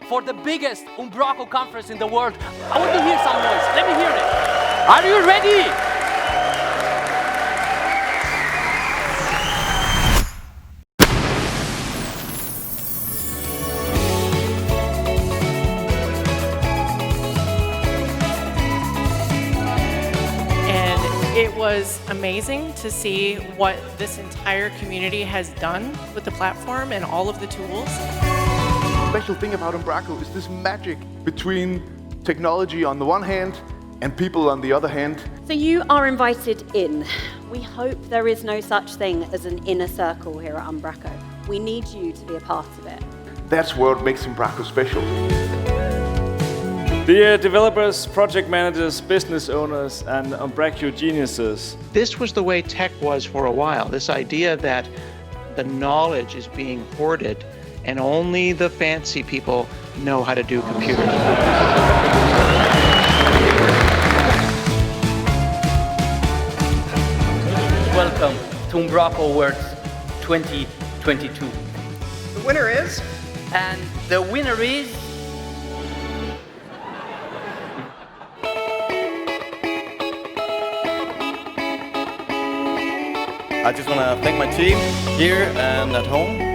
for the biggest Umbraco conference in the world. I want to hear some noise. Let me hear it. Are you ready? It was amazing to see what this entire community has done with the platform and all of the tools. The special thing about Umbraco is this magic between technology on the one hand and people on the other hand. So you are invited in. We hope there is no such thing as an inner circle here at Umbraco. We need you to be a part of it. That's what makes Umbraco special. Dear developers, project managers, business owners, and Umbraco geniuses. This was the way tech was for a while, this idea that the knowledge is being hoarded and only the fancy people know how to do computers. Welcome to Umbraco Awards 2022. The winner is? And the winner is... I just want to thank my team here and at home